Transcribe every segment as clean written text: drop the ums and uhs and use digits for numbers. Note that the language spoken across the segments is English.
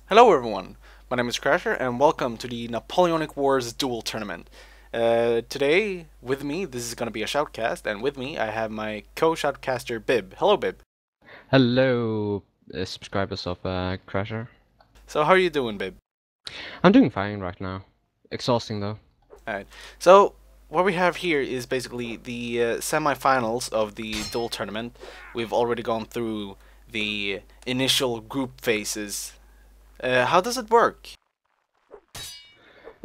Hello everyone, my name is Crasher and welcome to the Napoleonic Wars Duel Tournament. Today, with me, this is going to be a shoutcast, and with me I have my co-shoutcaster Bib. Hello Bib. Hello, subscribers of Crasher. So how are you doing, Bib? I'm doing fine right now. Exhausting though. Alright, so what we have here is basically the semifinals of the Duel Tournament. We've already gone through the initial group phases. How does it work?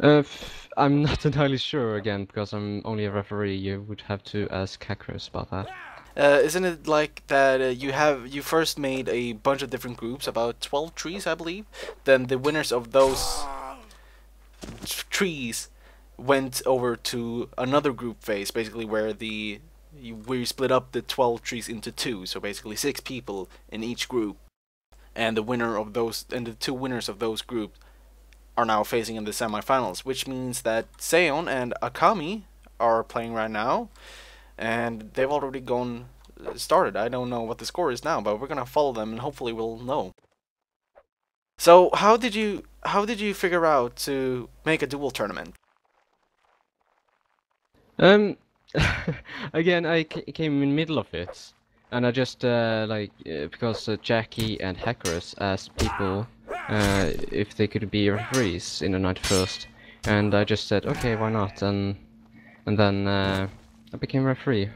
I'm not entirely sure again because I'm only a referee. You would have to ask hackers about that. Isn't it like that you first made a bunch of different groups, about 12 trees, I believe? Then the winners of those trees went over to another group phase, basically where we split up the 12 trees into two, so basically 6 people in each group, and the two winners of those groups are now facing in the semifinals, which means that Seon and Akami are playing right now, and they've already gone started. I don't know what the score is now, but we're gonna follow them and hopefully we'll know. So how did you figure out to make a duel tournament? Um, again, I came in middle of it, and I just because Jackie and hackers asked people if they could be referees in the 91st, and I just said okay, why not, and then I became referee.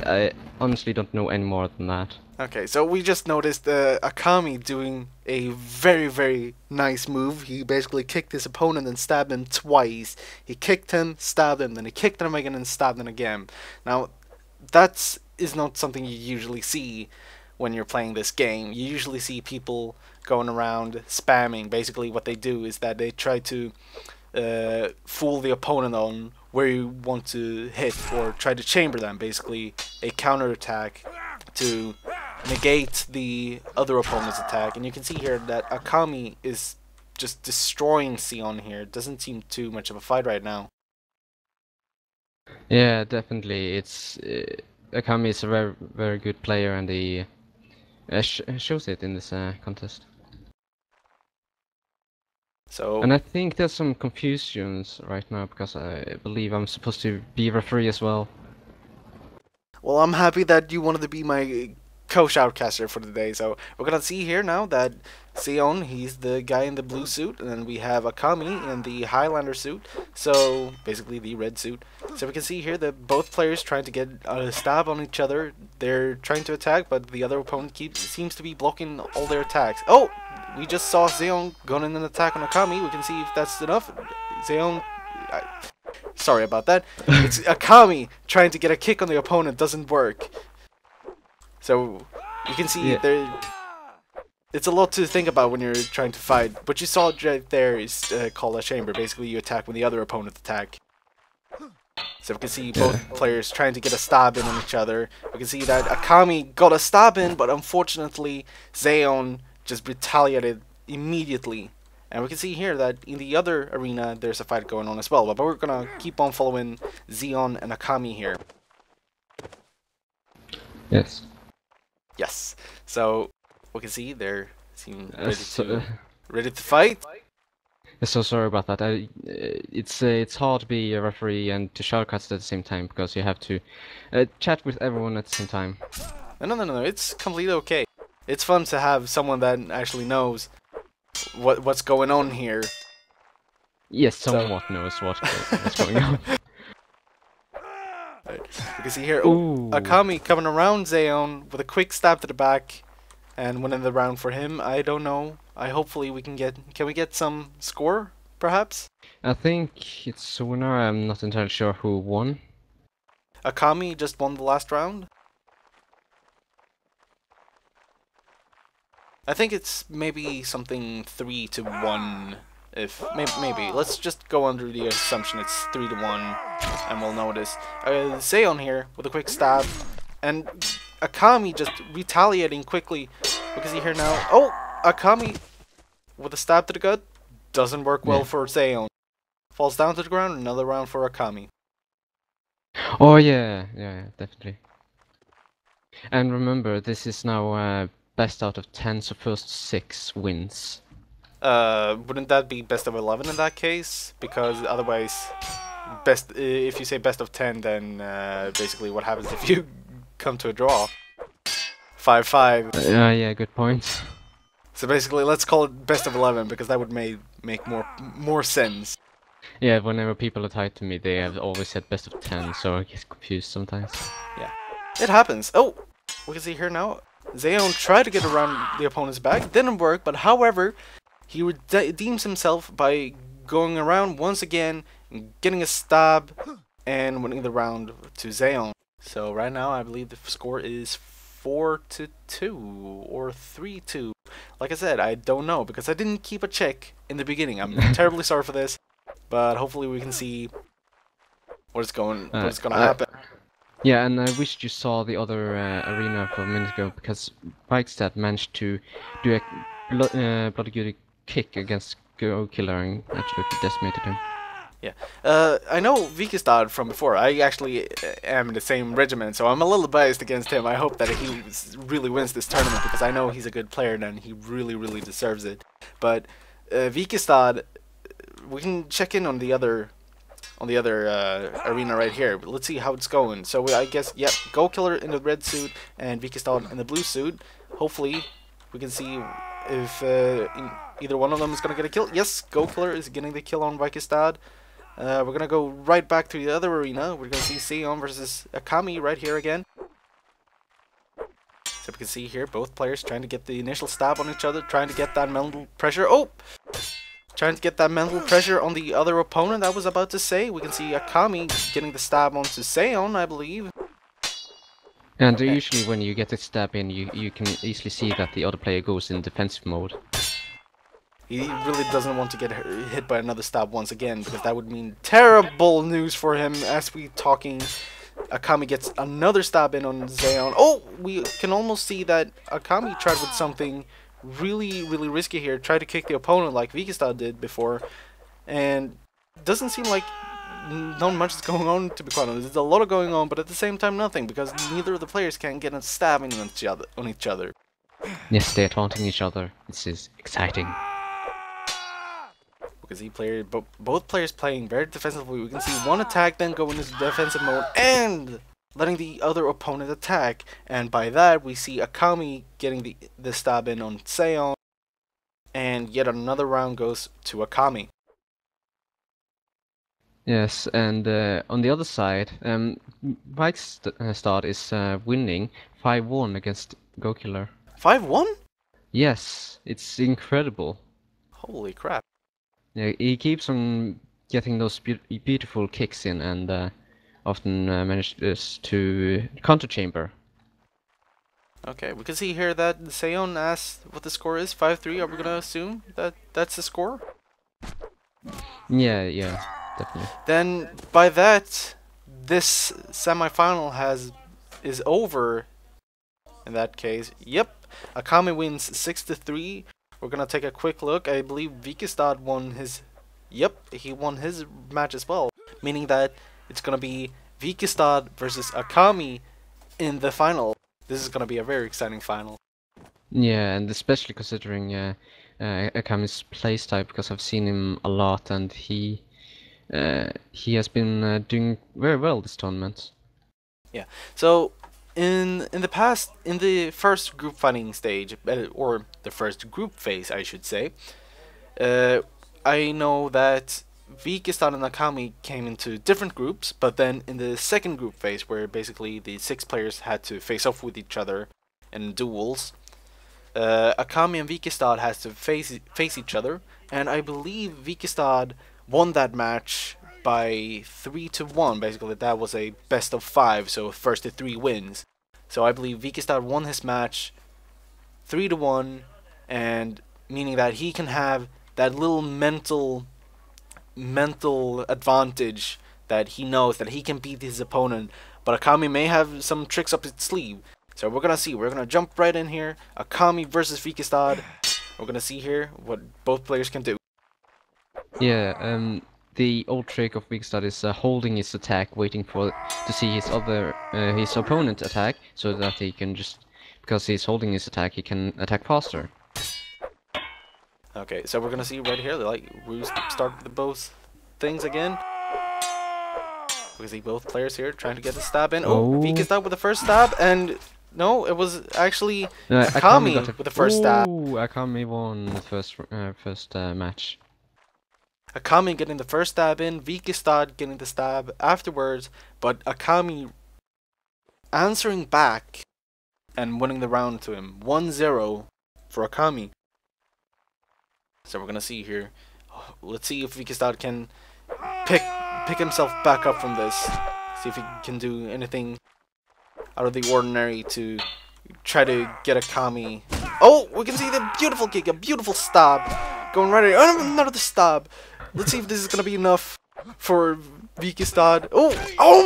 I honestly don't know any more than that. Okay, so we just noticed Akami doing a very, very nice move. He basically kicked his opponent and stabbed him twice. He kicked him, stabbed him, then he kicked him again and stabbed him again. Now, that is not something you usually see when you're playing this game. You usually see people going around spamming. Basically, what they do is that they try to fool the opponent on where you want to hit or try to chamber them. Basically, a counter attack to negate the other opponent's attack. And you can see here that Akami is just destroying Sion here. It doesn't seem too much of a fight right now. Yeah, definitely. It's Akami is a very very good player, and he shows it in this contest. So, And I think there's some confusions right now because I believe I'm supposed to be referee as well. well, I'm happy that you wanted to be my co-shoutcaster for the day. So we're gonna see here now that Sion, he's the guy in the blue suit, and then we have Akami in the Highlander suit. So basically the red suit. So we can see here that both players trying to get a stab on each other. They're trying to attack, but the other opponent seems to be blocking all their attacks. Oh, we just saw Sion going in an attack on Akami. We can see if that's enough. Sion. Sorry about that. It's Akami trying to get a kick on the opponent, doesn't work. So you can see Yeah, there. It's a lot to think about when you're trying to fight. What you saw right there is called a chamber. Basically, you attack when the other opponent attack. So we can see yeah. both players trying to get a stab in on each other. We can see that Akami got a stab in, but unfortunately, Zeon just retaliated immediately. And we can see here that in the other arena, there's a fight going on as well. But we're gonna keep on following Zeon and Akami here. Yes. Yes. So we can see they seem So, ready to fight. so sorry about that. It's hard to be a referee and to shoutcast at the same time because you have to chat with everyone at the same time. No. It's completely okay. It's fun to have someone that actually knows what's going on here. Yes, So somewhat knows what's going on. right. You can see here, oh, Ooh. Akami coming around Zeon with a quick stab to the back, and winning the round for him. I don't know. Hopefully we can we get some score, perhaps? I think it's sooner. I'm not entirely sure who won. Akami just won the last round. I think it's maybe something 3-1. If maybe let's just go under the assumption it's 3-1, and we'll notice. Seon here with a quick stab, and Akami just retaliating quickly because you hear now. Oh, Akami with a stab to the gut doesn't work well Yeah. for Seon. Falls down to the ground. Another round for Akami. Oh yeah, definitely. And remember, this is now best out of 10, so first 6 wins. Wouldn't that be best of 11 in that case? Because otherwise, if you say best of 10, then basically what happens if you come to a draw? 5-5. Yeah, good point. So basically, let's call it best of 11 because that would make more sense. Yeah, whenever people are tied to me, they have always said best of 10, so I get confused sometimes. Yeah, it happens. Oh, we can see here now. Zeon tried to get around the opponent's back, didn't work, but however, he redeems himself by going around once again, getting a stab, and winning the round to Zeon. So right now, I believe the score is 4-2 or 3-2. Like I said, I don't know because I didn't keep a check in the beginning. I'm terribly sorry for this, but hopefully we can see what's gonna happen. Yeah, and I wished you saw the other arena for a minute ago because Bikestad managed to do a bloody good kick against Go Killer and absolutely decimated him. Yeah, I know Vikestad from before. I actually am in the same regiment, so I'm a little biased against him. I hope that he really wins this tournament because I know he's a good player and he really deserves it. But Vikestad, we can check in on the other arena right here. Let's see how it's going. So I guess, yep, Go Killer in the red suit and Vikestad in the blue suit. Hopefully, we can see if either one of them is gonna get a kill. Yes, Go Killer is getting the kill on Vikestad. We're gonna go right back to the other arena. We're gonna see Seon versus Akami right here again. So we can see here both players trying to get the initial stab on each other, trying to get that mental pressure. Oh! Trying to get that mental pressure on the other opponent, I was about to say. We can see Akami getting the stab onto Seon, I believe. And usually when you get a stab in, you can easily see that the other player goes in defensive mode. He really doesn't want to get hit by another stab once again, because that would mean terrible news for him. As we talking, Akami gets another stab in on Zeon. Oh, we can almost see that Akami tried with something really risky here. Tried to kick the opponent like Vikestad did before, and doesn't seem like not much is going on, to be quite honest. There's a lot of going on, but at the same time nothing, because neither of the players can get a stabbing on each other. Yes, they're taunting each other. This is exciting. Because both players playing very defensively. We can see one attack then go into defensive mode and letting the other opponent attack. And by that we see Akami getting the stab in on Seon. And yet another round goes to Akami. Yes, and on the other side, Bikestad is winning 5-1 against Go Killer. 5-1? Yes, it's incredible. Holy crap. Yeah, he keeps on getting those beautiful kicks in and often manages to counter chamber. Okay, we can see here that Seon asked what the score is, 5-3. Are we gonna assume that that's the score? Yeah, definitely. Then by that, this semifinal is over. In that case, yep, Akami wins 6-3. We're gonna take a quick look. I believe Vikestad won his. Yep, he won his match as well. Meaning that it's gonna be Vikestad versus Akami in the final. This is gonna be a very exciting final. Yeah, and especially considering Akami's playstyle, because I've seen him a lot, and he has been doing very well this tournament. Yeah. So in the past, in the first group fighting stage, or the first group phase, I should say, I know that Vikestad and Akami came into different groups, but then in the second group phase, where basically the 6 players had to face off with each other in duels, Akami and Vikestad has to face each other, and I believe Vikestad won that match by 3-1. Basically, that was a best of 5, so first to 3 wins. So I believe Vikestad won his match 3-1, and meaning that he can have that little mental advantage that he knows that he can beat his opponent. But Akami may have some tricks up his sleeve. So we're gonna see. We're gonna jump right in here. Akami versus Vikestad. We're gonna see here what both players can do. Yeah, the old trick of Vikestad is holding his attack, waiting to see his opponent attack, so that he can just, because he's holding his attack, he can attack faster. Okay, so we're gonna see right here, like, we start with both things again. We can see both players here trying to get the stab in. Oh, Vika stab with the first stab, and no, it was actually Akami got Akami with the first stab. Akami won the first match. Akami getting the first stab in, Vikastad getting the stab afterwards, but Akami answering back and winning the round to him. 1-0 for Akami. So we're gonna see here. Let's see if Vikastad can pick himself back up from this. See if he can do anything out of the ordinary to try to get Akami. Oh, we can see the beautiful kick, a beautiful stab. Going right at another stab. Let's see if this is gonna be enough for Vikastad. Oh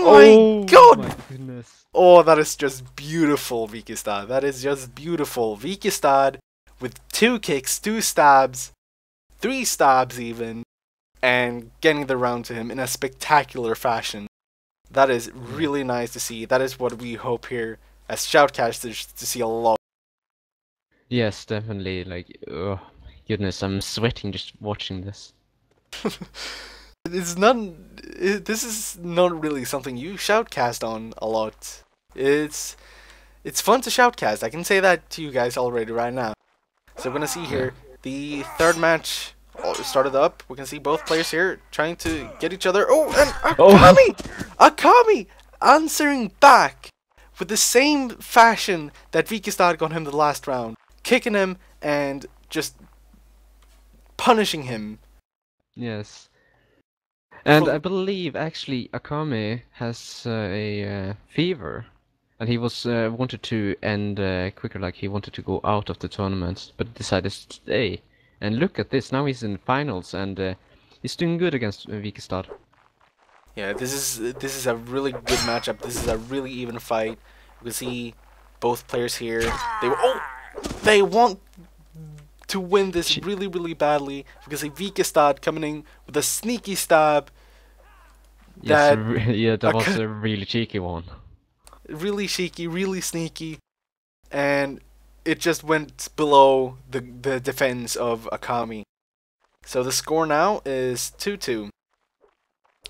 my god! My goodness. Oh, that is just beautiful, Vikastad. That is just beautiful. Vikastad with 2 kicks, 2 stabs, 3 stabs even, and getting the round to him in a spectacular fashion. That is really nice to see. That is what we hope here as shoutcasters to see a lot. Yes, definitely. Like, oh my goodness, I'm sweating just watching this. It's not. This is not really something you shoutcast on a lot. It's fun to shoutcast. I can say that to you guys already right now. So we're gonna see here the third match started up. We can see both players here trying to get each other. Oh, and Akami, Akami answering back with the same fashion that Vikastad got him the last round, kicking him and just punishing him. Yes. And I believe actually Akame has a fever, and he was wanted to end quicker, like he wanted to go out of the tournament, but decided to stay. And look at this, now he's in finals, and he's doing good against Vikastad. Yeah, this is a really good matchup. This is a really even fight. You can see both players here. They want to win this really badly. We can see Vikastad coming in with a sneaky stab. Yes, yeah, that was a really cheeky one. Really cheeky, really sneaky, and it just went below the defense of Akami. So the score now is 2-2,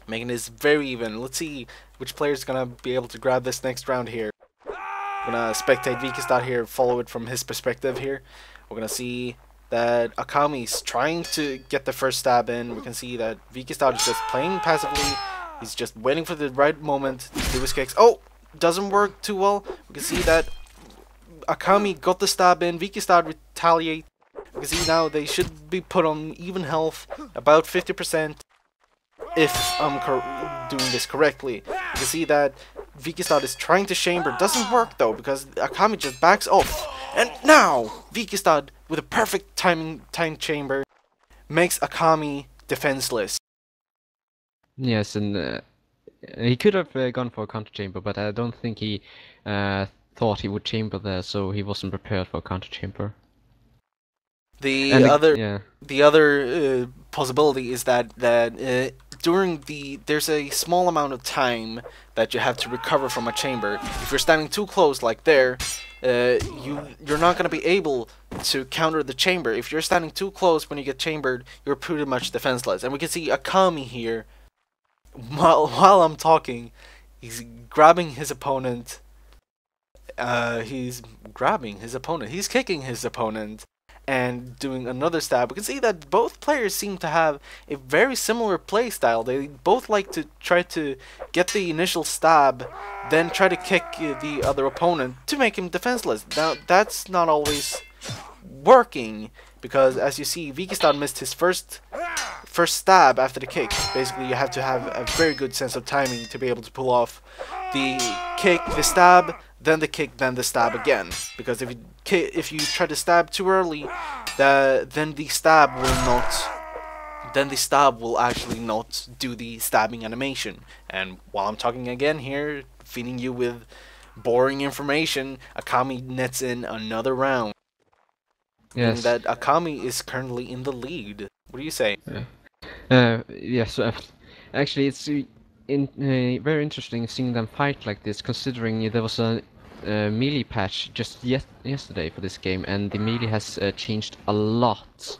making this very even. Let's see which player is gonna be able to grab this next round here. We're gonna spectate Vikastad here, follow it from his perspective here. We're gonna see that Akami's trying to get the first stab in. We can see that Vikastad is just playing passively. He's just waiting for the right moment to do his kicks. Oh, doesn't work too well. We can see that Akami got the stab in. Vikastad retaliate. We can see now they should be put on even health, about 50%, if I'm doing this correctly. You can see that Vikastad is trying to chamber. Doesn't work though, because Akami just backs off. And now Vikastad with a perfect time chamber makes Akami defenseless. Yes, and he could have gone for a counter chamber, but I don't think he thought he would chamber there, so he wasn't prepared for a counter chamber. The other possibility is that there's a small amount of time that you have to recover from a chamber. If you're standing too close, like there, you're not gonna be able to counter the chamber. If you're standing too close when you get chambered, you're pretty much defenseless. And we can see Akami here. While I'm talking, he's grabbing his opponent. He's kicking his opponent and doing another stab. We can see that both players seem to have a very similar play style. They both like to try to get the initial stab, then try to kick the other opponent to make him defenseless. Now, that's not always working, because as you see, Vikastad missed his first stab after the kick. Basically, you have to have a very good sense of timing to be able to pull off the kick, the stab, then the kick, then the stab again. Because if you try to stab too early, then the stab will actually not do the stabbing animation. And while I'm talking again here, feeding you with boring information, Akami nets in another round. Yes. That Akami is currently in the lead. What do you say? Yes, actually it's very interesting seeing them fight like this, considering there was a melee patch just yesterday for this game, and the melee has changed a lot.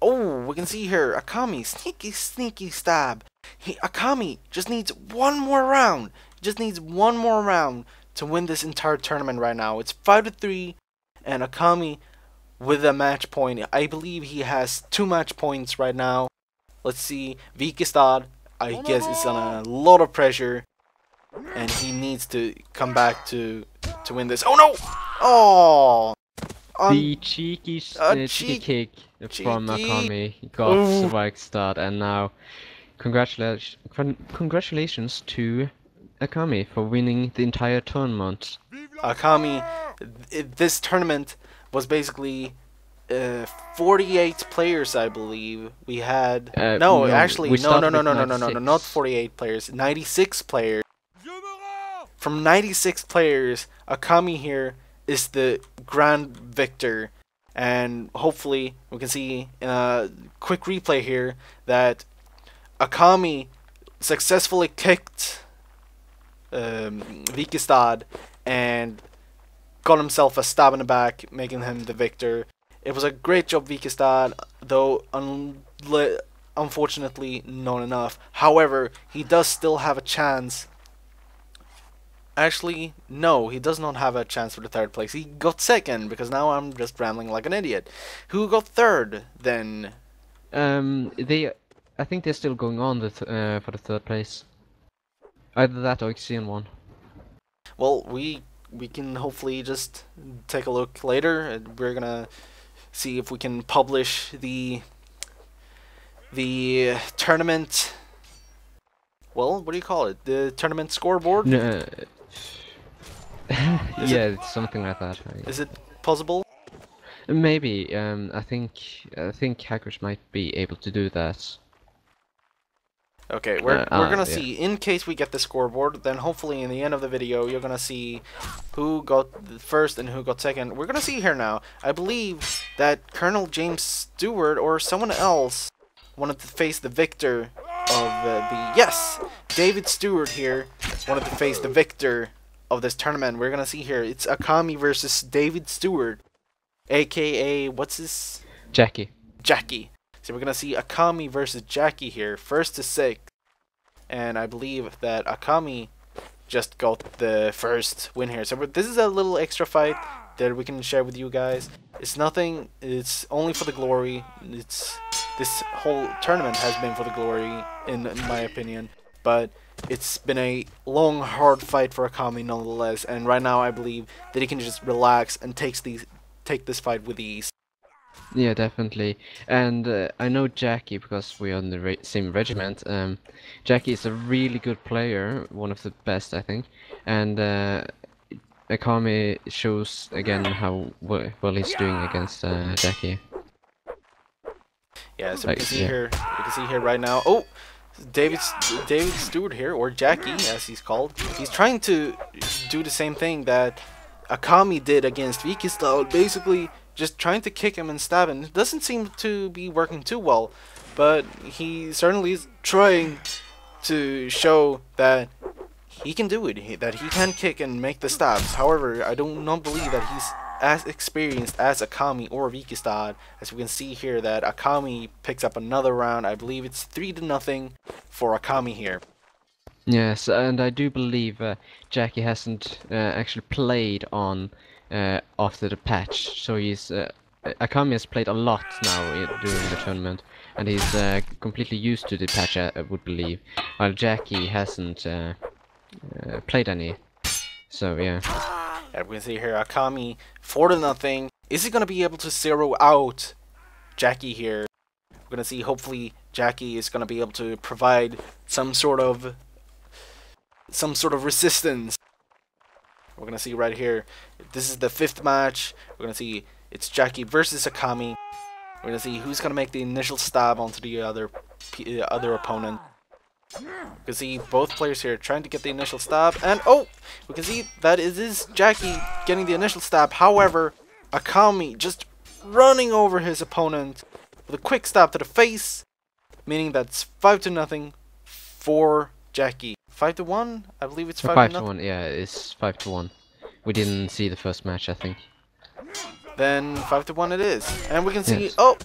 Oh, we can see here, Akami, sneaky stab. Akami just needs one more round. Just needs one more round to win this entire tournament right now. It's 5-3, and Akami with a match point. I believe he has 2 match points right now. Let's see, Vikestad, I guess, is on a lot of pressure, and he needs to come back to win this. Oh no! Oh! The cheeky kick from Akami got Vikestad, and now congratulations to Akami for winning the entire tournament. Akami, this tournament was basically 48 players, I believe. We had no, not 48 players, 96 players. From 96 players, Akami here is the grand victor, and hopefully we can see in a quick replay here that Akami successfully kicked Vikestad and got himself a stab in the back, making him the victor. It was a great job, Vikestad, though unfortunately not enough. However, he does still have a chance. Actually, no, he does not have a chance for the 3rd place. He got 2nd, because now I'm just rambling like an idiot. Who got 3rd, then? I think they're still going on for the 3rd place. Either that or Xian won. Well, we can hopefully just take a look later. We're gonna see if we can publish the tournament. Well, what do you call it? The tournament scoreboard? No. Yeah, it's something like that. Is it possible? Maybe. I think hackers might be able to do that. Okay, we're gonna see. In case we get the scoreboard, then hopefully in the end of the video you're gonna see who got first and who got second. We're gonna see here now. I believe that Colonel James Stewart or someone else wanted to face the victor of yes, David Stewart here wanted to face the victor of this tournament. We're gonna see here. It's Akami versus David Stewart, aka what's his? Jackie. So we're gonna see Akami versus Jackie here, 1st to 6th, and I believe that Akami just got the 1st win here. So this is a little extra fight that we can share with you guys. It's nothing. It's only for the glory. This whole tournament has been for the glory, in my opinion. But it's been a long, hard fight for Akami nonetheless. And right now, I believe that he can just relax and take this fight with ease. Yeah, definitely. And I know Jackie because we are in the same regiment. Jackie is a really good player, one of the best, I think. And Akami shows again how well he's doing against Jackie. Yeah, so we can see here. We can see here right now. Oh, David Stewart here, or Jackie as he's called. He's trying to do the same thing that Akami did against Vikestad, basically just trying to kick him and stab him. It doesn't seem to be working too well, but he certainly is trying to show that he can do it, that he can kick and make the stabs. However, I do not believe that he's as experienced as Akami or Vikestad. As we can see here that Akami picks up another round. I believe it's 3-0 for Akami here. Yes, and I do believe Jackie hasn't actually played on after the patch, so he's Akami has played a lot now during the tournament, and he's completely used to the patch, I would believe, while Jackie hasn't played any. So yeah. And we can see here Akami 4-0. Is he gonna be able to zero out Jackie here? We're gonna see. Hopefully, Jackie is gonna be able to provide some sort of resistance. We're gonna see right here. This is the 5th match. We're gonna see it's Jackie versus Akami. We're gonna see who's gonna make the initial stab onto the other opponent. We can see both players here trying to get the initial stab, and oh, we can see that it is Jackie getting the initial stab. However, Akami just running over his opponent with a quick stab to the face, meaning that's 5-0 for Jackie. 5-1, I believe it's 5-0. 5-1, yeah, it's 5-1. We didn't see the first match, I think. Then 5-1 it is, and we can see yes. oh,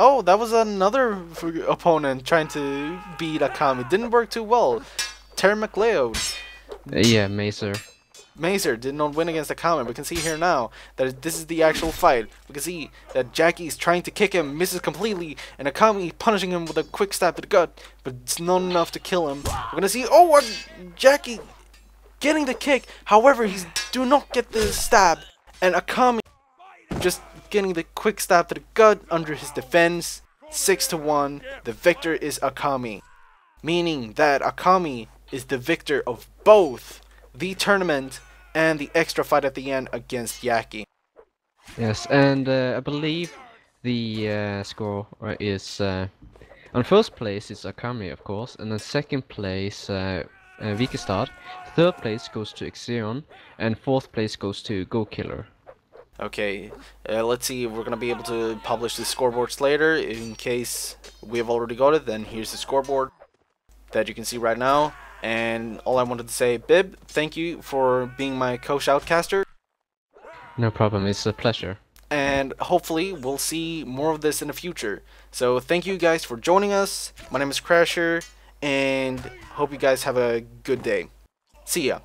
Oh, that was another opponent trying to beat Akami. Didn't work too well. Terry McLeod. Yeah, Mazer. Mazer did not win against Akami. We can see here now that this is the actual fight. We can see that Jackie is trying to kick him, misses completely, and Akami punishing him with a quick stab to the gut, but it's not enough to kill him. We're gonna see, oh, Jackie getting the kick. However, he do not get the stab, and Akami just getting the quick stab to the gut under his defense. 6-1. The victor is Akami, meaning that Akami is the victor of both the tournament and the extra fight at the end against Yaki. Yes, and I believe the score is on first place is Akami, of course, and then second place Vikestad. Third place goes to Ixion, and fourth place goes to Go Killer. Okay, let's see. We're gonna be able to publish the scoreboards later. In case we have already got it, then here's the scoreboard that you can see right now. And all I wanted to say, Bib, thank you for being my co-shoutcaster. No problem, it's a pleasure. And hopefully we'll see more of this in the future. So thank you guys for joining us. My name is Crasher, and hope you guys have a good day. See ya.